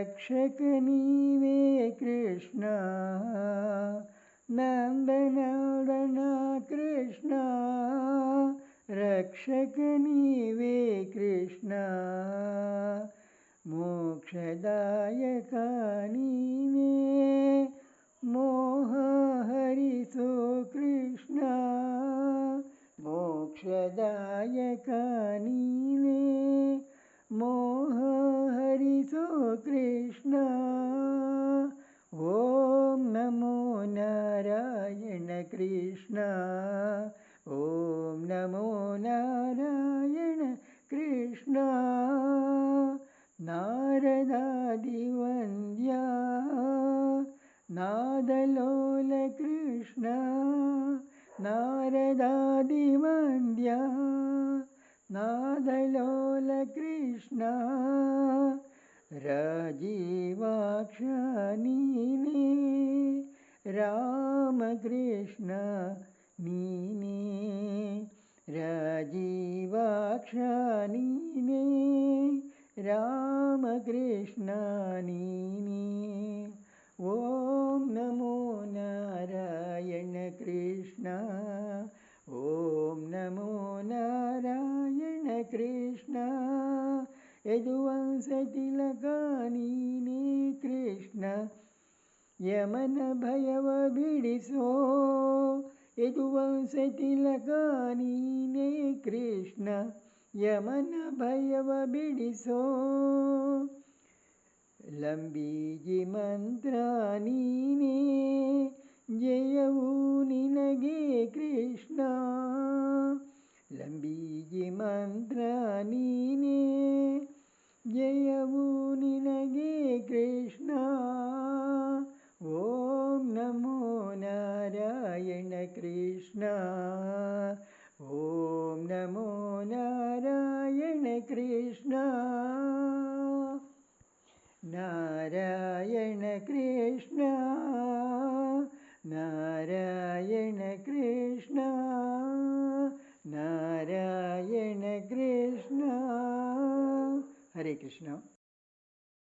रक्षक नीवे कृष्ण नंदनंदन कृष्ण रक्षक नीवे कृष्ण मोक्षदायक नीवे मोह हरिसो कृष्ण मोक्षदायक नीवे मोह हरिसो कृष्ण ओम नमो नारायण कृष्ण ओम नमो नारायण कृष्ण नारदादिवन्द्या नादलोल कृष्ण नारदादिवन्द्या नादलोल कृष्ण राजीवाक्ष नीने राम कृष्ण नीने राजीवाक्ष नीने राम कृष्ण नीने ओम नमो नारायण कृष्ण ओम नमो नारायण कृष्ण यदुवंश तिलका नीने कृष्ण यमन भयव बिडिसो यदुवंश तिलका नीने कृष्ण यमन भयव बिडिसो लंबीजि मंत्र नीने जयवु निनगे कृष्ण लंबीजि मंत्र नीने जयवु